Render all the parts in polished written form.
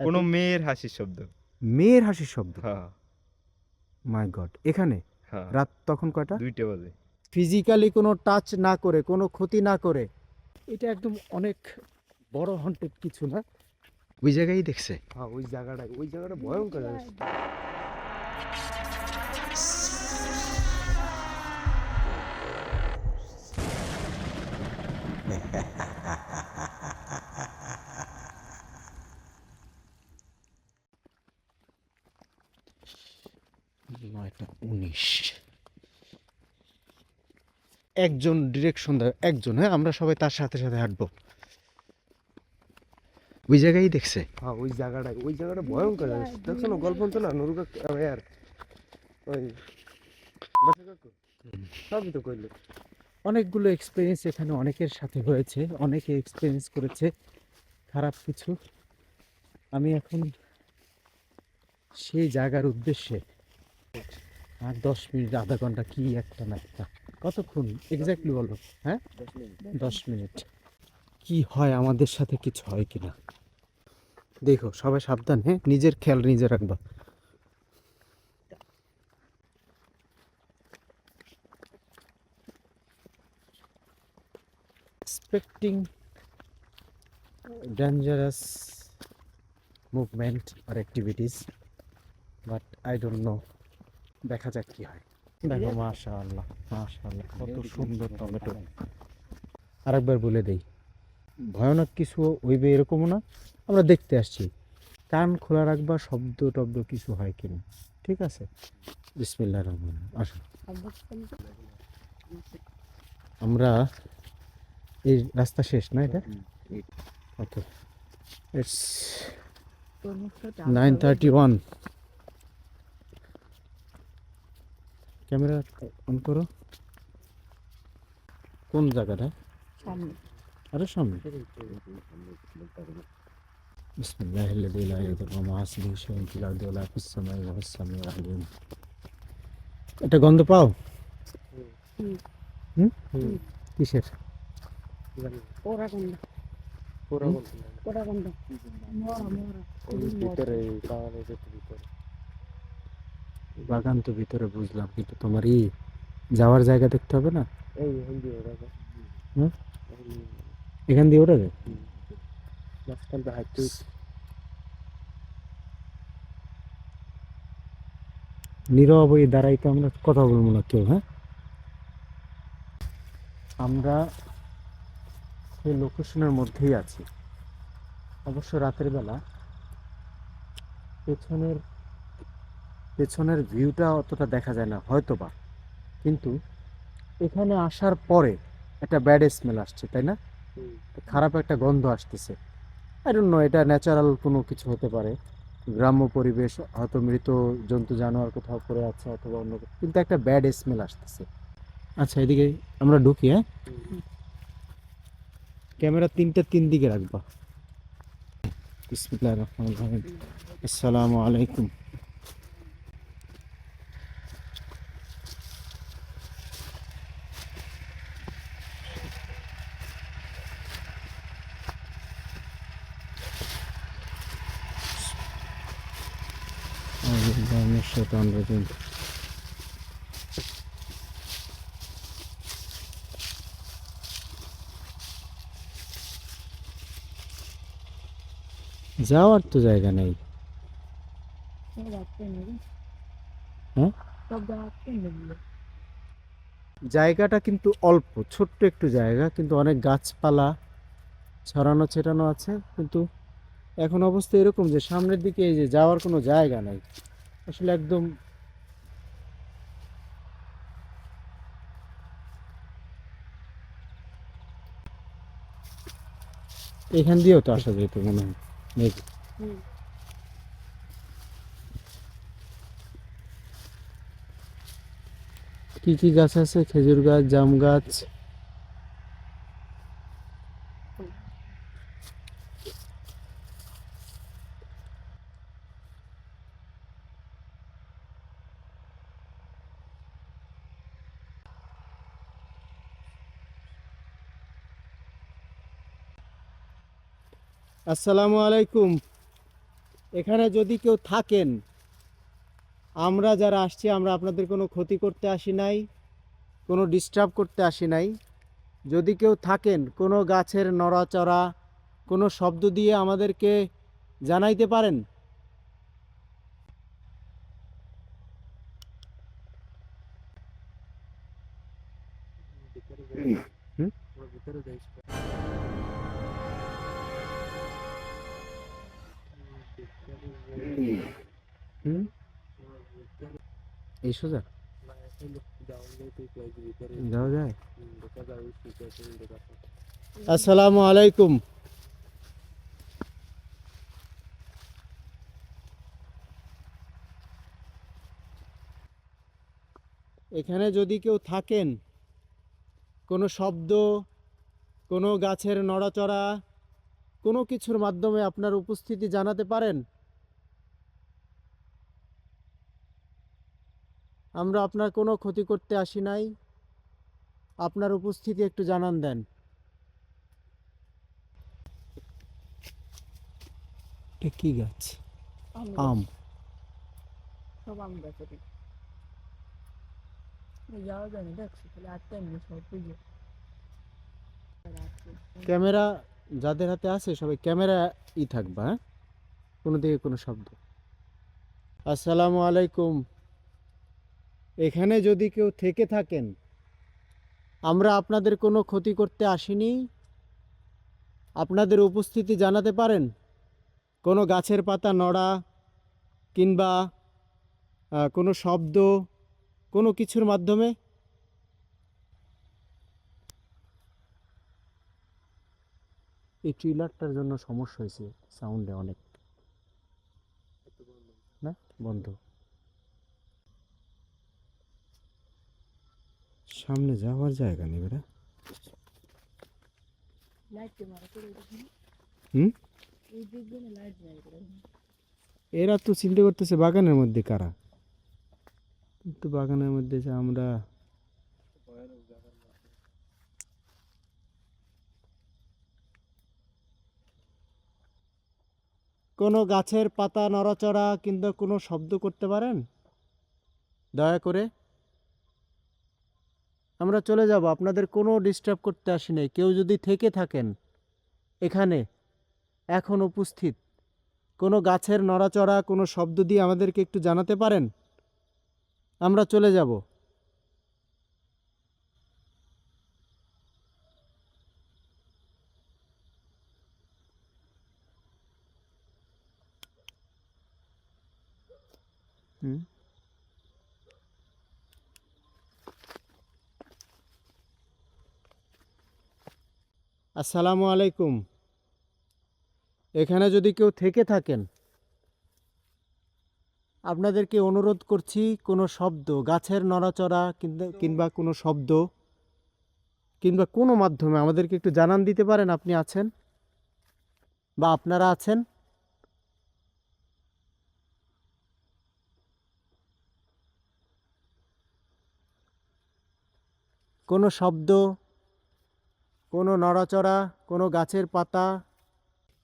কোনো মেয়ের হাসির শব্দ। মেয়ের হাসির শব্দ? হ্যাঁ মাই গড! এখানে হ্যাঁ, রাত তখন কয়টা? 2টা বাজে। ফিজিক্যালি কোনো টাচ না করে, কোনো ক্ষতি না করে, এটা একদম অনেক বড় হন্টেড কিছু না? ওই জায়গায় দেখছে? হ্যাঁ, ওই জায়গাটা ভয়ঙ্কর জিনিসটা। নয়টা 19। একজন ডিরেকশন দেয়, একজন, হ্যাঁ, আমরা সবাই তার সাথে সাথে হাঁটবো। ওই জায়গায় দেখছে? হ্যাঁ, ওই জায়গাটা ভয়ঙ্কর জিনিস। দেখছো না গল্প তো না নুরুকা আর ওই বাসা কাকু সবই তো কইলো। অনেকগুলো এক্সপিরিয়েন্স এখানে অনেকের সাথে হয়েছে, অনেকে এক্সপিরিয়েন্স করেছে খারাপ কিছু। আমি এখন সেই জায়গার উদ্দেশ্যে আর 10 মিনিট, আধা ঘন্টা, কি একটা না একটা, কতক্ষণ এক্স্যাক্টলি বলো? হ্যাঁ, 10 মিনিট। কি হয় আমাদের সাথে, কিছু হয় কিনা দেখো। সবাই সাবধান, হ্যাঁ, নিজের খেয়াল নিজে রাখবা। এক্সপেক্টিং ডেঞ্জারাস মুভমেন্ট আর activities, but I don't know. দেখা যাক কি হয়। দেখো, মাশাআল্লাহ মাশাআল্লাহ, কত সুন্দর টমেটো। আরেকবার বলে দেই, ভয়ানক কিছু হইবে এরকমও না, আমরা দেখতে আসছি। কান খোলা রাখবা, শব্দ টব্দ কিছু হয় কিনা, ঠিক আছে? বিসমিল্লাহির রহমানির রহিম। আসুন, আমরা এই রাস্তা শেষ না এটা? ওকে, ইটস 9:31। ক্যামেরা অন করো। কোন জায়গাটা? আরে সামনে। বিসমিল্লাহিল্লাযী লা ইয়াদুররু মা ইসমিহি শাইউন ফিল আরদি ওয়া লা ফিস সামাই ওয়া হুয়াস সামিউল আলিম। এটা গন্ধ পাও? হুম, কিসের? পোড়া গন্ধ, পোড়া গন্ধ? পোড়া গন্ধ, মরা মরা। ভিতরে বাগান তো ভিতরে বুঝলাম, কিন্তু তোমার যাওয়ার জায়গা দেখতে হবে না? হুম, এখান দিয়ে ওঠা যায়? নীরব হয়ে দাঁড়াইতে আমরা কথা বলবো না কেউ, হ্যাঁ? আমরা সেই লোকেশনের মধ্যেই আছি, অবশ্য রাতের বেলা। পেছনের পেছনের ভিউটা অতটা দেখা যায় না হয়তো বা, কিন্তু এখানে আসার পরে একটা ব্যাড স্মেল আসছে, তাই না? খারাপ একটা গন্ধ আসতেছে। আই ডোন্ট নো, এটা ন্যাচারাল কোনো কিছু হতে পারে, গ্রাম্য পরিবেশ, হয়তো মৃত জন্তু জানোয়ার কোথাও পড়ে আছে অথবা অন্য, কিন্তু একটা ব্যাড স্মেল আসতেছে। আচ্ছা, এদিকে আমরা ঢুকি, হ্যাঁ? ক্যামেরা 3টা 3 দিকে রাখবা। বিসমিল্লাহির রহমানির রহিম। আসসালামু আলাইকুম। আউযু বিল্লাহি মিনাশ শাইতানির রাজিম। যাওয়ার তো জায়গা নেই, হ্যাঁ? জায়গাটা কিন্তু অল্প, ছোট্ট একটু জায়গা, কিন্তু অনেক গাছপালা ছড়ানো ছেটানো আছে। কিন্তু এখন অবস্থা এরকম যে সামনের দিকে এই যে যাওয়ার কোনো জায়গা নাই আসলে, একদম। এখান দিয়েও তো আসা যেত মনে হয়, মেবি। কি কি গাছ আছে? খেজুর গাছ, জাম গাছ। আসসালামু আলাইকুম। এখানে যদি কেউ থাকেন, আমরা যারা আসছি আমরা আপনাদের কোনো ক্ষতি করতে আসি নাই, কোনো ডিস্টার্ব করতে আসি নাই। যদি কেউ থাকেন, কোনো গাছের নড়াচড়া, কোনো শব্দ দিয়ে আমাদেরকে জানাইতে পারেন। হুম? হুম? এই সোজা যাওয়া যায়? আসসালামু আলাইকুম। এখানে যদি কেউ থাকেন, কোনো শব্দ, কোনো গাছের নড়াচড়া, কোনো কিছুর মাধ্যমে আপনার উপস্থিতি জানাতে পারেন। আমরা আপনার কোনো ক্ষতি করতে আসি নাই, আপনার উপস্থিতি একটু জানান দেন। এটা কি গাছ? আম। সব আম গাছ ওটা। যাওয়া যায় না, দেখছি তাহলে আটটা এমনি সব বুঝে ক্যামেরা যাদের হাতে আছে সবাই ক্যামেরা থাকবা, হ্যাঁ? কোনো দিকে কোনো শব্দ। আসসালামু আলাইকুম। এখানে যদি কেউ থেকে থাকেন, আমরা আপনাদের কোনো ক্ষতি করতে আসিনি, আপনাদের উপস্থিতি জানাতে পারেন। কোনো গাছের পাতা নড়া কিংবা কোনো শব্দ, কোনো কিছুর মাধ্যমে। এই ট্রিলারটার জন্য সমস্যা হয়েছে, সাউন্ডে অনেক। না বন্ধ। সামনে যাওয়ার জায়গা নেই বেটা। লাইট মারা করে দেখুন, হুম? এই দিক দিয়ে লাইট যায় করে। এরা তো চিন্তা করতেছে বাগানের মধ্যে কারা, কিন্তু বাগানের মধ্যে যে আমরা। কোনো গাছের পাতা নড়াচড়া কিংবা কোনো শব্দ করতে পারেন দয়া করে? আমরা চলে যাব, আপনাদের কোনো ডিস্টার্ব করতে আসি নাই। কেউ যদি থেকে থাকেন এখানে এখন উপস্থিত, কোনো গাছের নড়াচড়া, কোনো শব্দ দিয়ে আমাদেরকে একটু জানাতে পারেন, আমরা চলে যাব। হুম? আসসালামু আলাইকুম। এখানে যদি কেউ থেকে থাকেন, আপনাদেরকে অনুরোধ করছি, কোনো শব্দ, গাছের নড়াচড়া কিংবা কোনো শব্দ কিংবা কোনো মাধ্যমে আমাদেরকে একটু জানান দিতে পারেন আপনি আছেন বা আপনারা আছেন। কোনো শব্দ, কোনো নড়াচড়া, কোনো গাছের পাতা।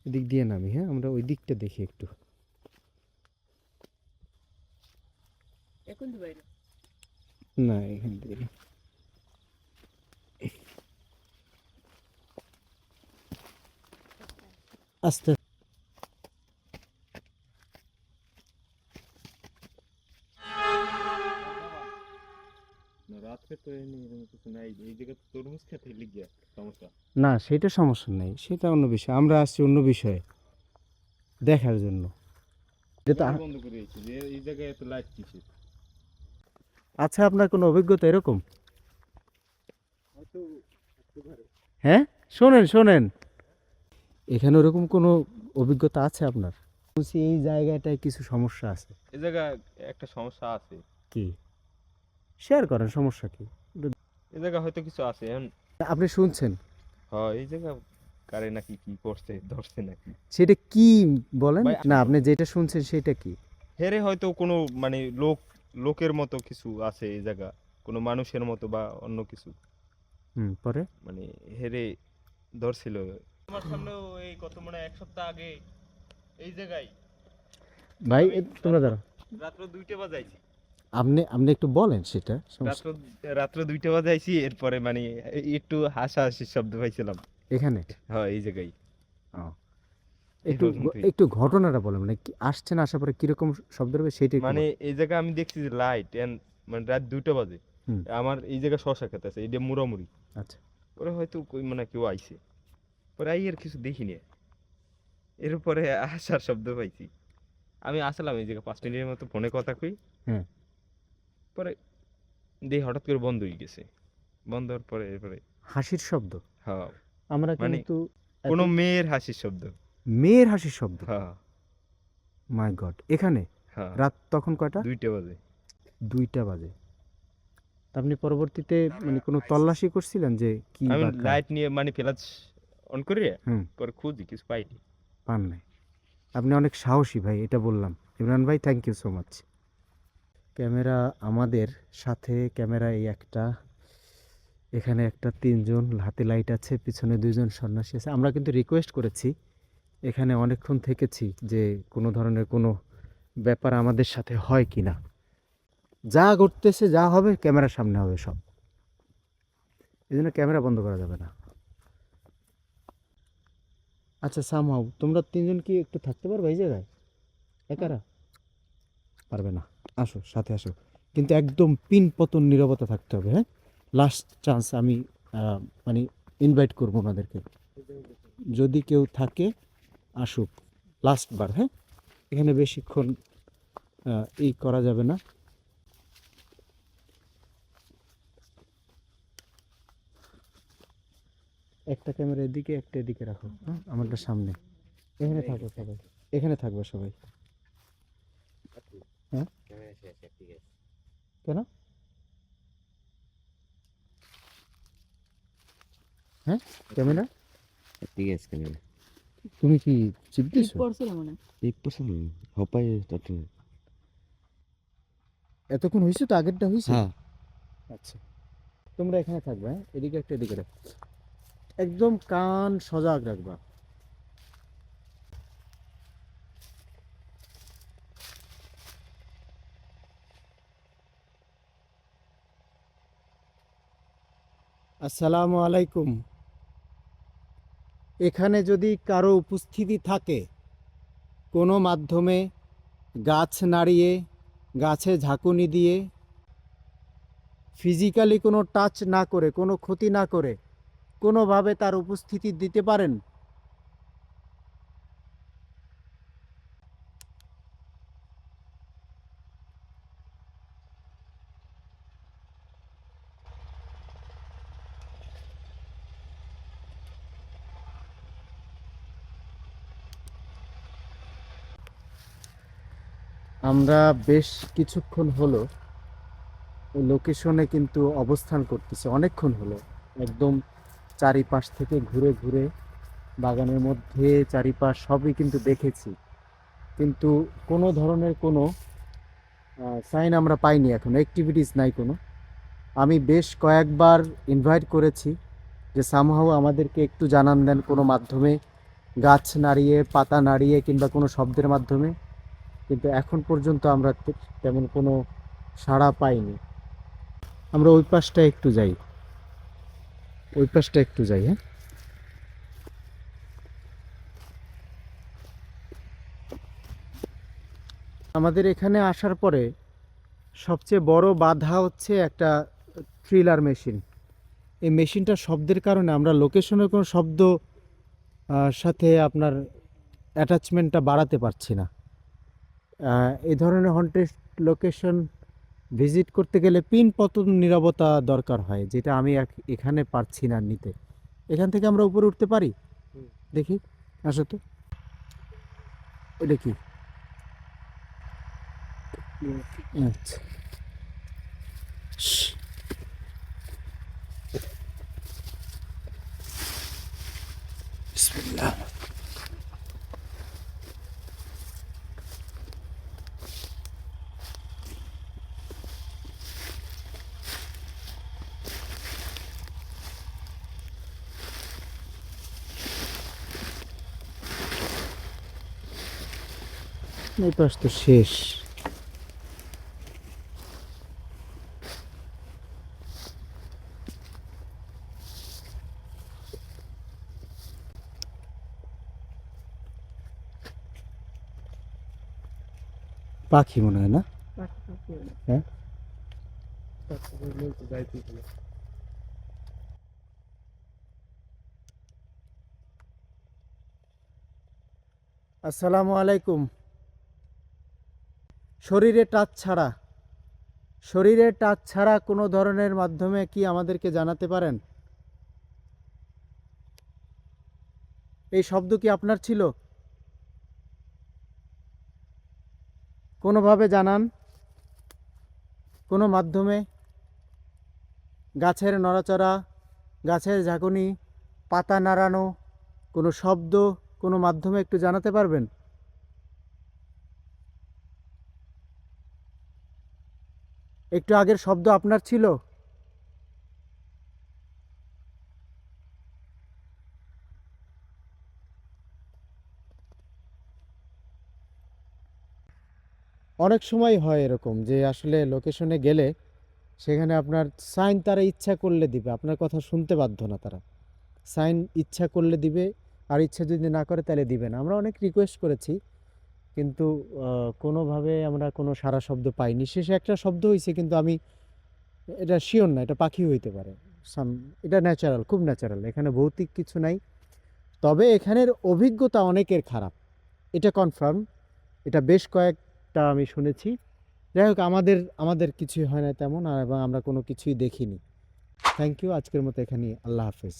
এদিক দিয়ে নামি, হ্যাঁ, আমরা ওই দিকটা দেখি একটু। এখন তো বাইরে না, এখান থেকে আস্তে। না, সেটা সমস্যা নেই, সেটা অন্য বিষয়। আমরা আসছি অন্য বিষয়ে দেখার জন্য। আচ্ছা, আপনার কোনো অভিজ্ঞতা এরকম? হ্যাঁ, শোনেন শোনেন, এখানে ওরকম কোনো অভিজ্ঞতা আছে আপনার? বলছি এই জায়গাটায় কিছু সমস্যা আছে। এই জায়গায় একটা সমস্যা আছে। কি শেয়ার করেন, সমস্যা কি? এই জায়গা হয়তো কিছু আছে এখন। আপনি শুনছেন? হ্যাঁ, এই জায়গা কারে নাকি কি করছে, ধরছে নাকি। সেটা কি বলেন ভাই, না, আপনি যেটা শুনছেন সেটা কি? হেরে হয়তো কোনো মানে লোকের মতো কিছু আছে এই জায়গা, কোনো মানুষের মতো বা অন্য কিছু। পরে মানে হেরে ধরছিল আমার সামনেও। এই কত মনে হয় এক সপ্তাহ আগে এই জায়গায় ভাই আমি তোমরা দাঁড়াও, রাত্র 2টা বাজাইছি। আপনি আপনি একটু বলেন সেটা রাত্র রাত্র 2টা বাজাইছি, এরপরে মানে একটু হাসাহাসির শব্দ পাইছিলাম। এখানে। হ্যাঁ, এই জায়গায়। ও, এই একটু পর্যন্তই। একটু ঘটনাটা বলেন, মানে কি আসছেন, আসার পরে কিরকম শব্দ হবে সেটা একটু মানে বলেন। এই জায়গায় আমি দেখছি যে লাইট মানে রাত 2টা বাজে। হুম। আমার এই জায়গায় শশা খেতে আছে, এটা মুড়ামুড়ি। আচ্ছা। পরে হয়তো মানে কেউ আইছে, পরে আই আর কিছু দেখিনি। এরপরে আসার শব্দ পাইছি। আমি আসলাম এই জায়গায় 5 মিনিটের মতো ফোনে কথা কই। হ্যাঁ। পরে দেখি হঠাৎ করে বন্ধ হয়ে গেছে। বন্ধ হওয়ার পরে এরপরে হাসির শব্দ। হ্যাঁ, আমরা মানে কিন্তু কোনো মেয়ের হাসির শব্দ। মেয়ের হাসির শব্দ। হ্যাঁ, মাই গড, এখানে হ্যাঁ। রাত তখন কয়টা? 2টা বাজে। 2টা বাজে। তা আপনি পরবর্তীতে মানে কোনো তল্লাশি করছিলেন যে কি আমি বা কার? লাইট নিয়ে মানে ফ্ল্যাশ অন করে হুম। পরে খুঁজি, কিছু পাইনি। পান নাই। আপনি অনেক সাহসী ভাই, এটা বললাম। ইমরান ভাই, thank you so much. Camera আমাদের সাথে, ক্যামেরা এই একটা, এখানে একটা, 3জন হাতে লাইট আছে, পিছনে 2জন সন্ন্যাসী আছে। আমরা কিন্তু রিকোয়েস্ট করেছি, এখানে অনেকক্ষণ থেকেছি, যে কোনো ধরনের কোনো ব্যাপার আমাদের সাথে হয় কি না। যা ঘটতেছে, যা হবে ক্যামেরার সামনে হবে সব, এই জন্য ক্যামেরা বন্ধ করা যাবে না। আচ্ছা, সামহাও তোমরা 3জন কি একটু থাকতে পারবে এই জায়গায় একারা? পারবে না, আসো সাথে আসো, কিন্তু একদম পিন পতন নীরবতা থাকতে হবে। হ্যাঁ, লাস্ট চান্স আমি মানে ইনভাইট করবো ওনাদেরকে, যদি কেউ থাকে আসুক, লাস্ট বার। হ্যাঁ, এখানে বেশিক্ষণ এই করা যাবে না। একটা ক্যামেরা এদিকে, একটা এদিকে রাখো। হ্যাঁ, আমারটা সামনে। এখানে থাকো সবাই, এখানে থাকবে সবাই। হ্যাঁ, কেন? হ্যাঁ, ক্যামেরা ঠিক আছে কেন তুমি কি চিপ ক্লিপ দিছো? করছিল মনে হয়। ঠিক পছন্দ হপাই তত এতক্ষণ হয়েছে তো, আগেরটা হয়েছে। হ্যাঁ আচ্ছা, তোমরা এখানে থাকবে। হ্যাঁ, এদিকে একটা, এদিকে রাখো, একদম কান সজাগ রাখবা। আসসালামু আলাইকুম। এখানে যদি কারো উপস্থিতি থাকে, কোনো মাধ্যমে গাছ নাড়িয়ে, গাছে ঝাঁকুনি দিয়ে, ফিজিক্যালি কোনো টাচ না করে, কোনো ক্ষতি না করে, কোনোভাবে তার উপস্থিতি দিতে পারেন? আমরা বেশ কিছুক্ষণ হলো ওই লোকেশনে কিন্তু অবস্থান করতেছি, অনেকক্ষণ হলো। একদম চারিপাশ থেকে ঘুরে ঘুরে, বাগানের মধ্যে চারিপাশ সবই কিন্তু দেখেছি, কিন্তু কোনো ধরনের কোনো সাইন আমরা পাইনি, এখন অ্যাক্টিভিটিস নাই কোনো। আমি বেশ কয়েকবার ইনভাইট করেছি যে সামহাও আমাদেরকে একটু জানান দেন কোনো মাধ্যমে, গাছ নাড়িয়ে, পাতা নাড়িয়ে, কিংবা কোনো শব্দের মাধ্যমে, কিন্তু এখন পর্যন্ত আমরা তেমন কোনো সাড়া পাইনি। আমরা ওই পাশটা একটু যাই, ওই পাশটা একটু যাই। হ্যাঁ, আমাদের এখানে আসার পরে সবচেয়ে বড় বাধা হচ্ছে একটা থ্রিলার মেশিন। এই মেশিনটা শব্দের কারণে আমরা লোকেশনের কোনো শব্দ সাথে আপনার অ্যাটাচমেন্টটা বাড়াতে পারছি না। এই ধরনের হন্টেড লোকেশন ভিজিট করতে গেলে পিন পতন নীরবতা দরকার হয়, যেটা আমি এখানে পারছি না নিতে। এখান থেকে আমরা উপরে উঠতে পারি? দেখি, আসো তো। এটা কি? আচ্ছা, বিসমিল্লাহ। এই পাশ তো শেষ। পাখি মনে হয় না? পাখি পাখি হলো। হ্যাঁ, আসসালামু আলাইকুম। শরীরে টাচ ছাড়া কোনো ধরনের মাধ্যমে কি আমাদেরকে জানাতে পারেন? এই শব্দ কি আপনার ছিল? কোনোভাবে জানান, কোনো মাধ্যমে, গাছের নড়াচড়া, গাছের ঝাঁকুনি, পাতা নাড়ানো, কোনো শব্দ, কোনো মাধ্যমে একটু জানাতে পারবেন? একটু আগের শব্দ আপনার ছিল? অনেক সময় হয় এরকম যে আসলে লোকেশনে গেলে সেখানে আপনার সাইন তারা ইচ্ছা করলে দিবে, আপনার কথা শুনতে বাধ্য না তারা। সাইন ইচ্ছা করলে দিবে, আর ইচ্ছা যদি না করে তাহলে দিবে না। আমরা অনেক রিকোয়েস্ট করেছি, কিন্তু কোনোভাবে আমরা কোনো সাড়া শব্দ পাইনি। শেষে একটা শব্দ হয়েছে, কিন্তু আমি এটা শিওর না এটা পাখি হইতে পারে। সাম এটা ন্যাচারাল, খুব ন্যাচারাল, এখানে ভৌতিক কিছু নাই। তবে এখানের অভিজ্ঞতা অনেকের খারাপ, এটা কনফার্ম। এটা বেশ কয়েকটা আমি শুনেছি। যাই হোক, আমাদের আমাদের কিছুই হয় না তেমন, আর এবং আমরা কোনো কিছুই দেখিনি। থ্যাংক ইউ, আজকের মতো এখানেই। আল্লাহ হাফেজ।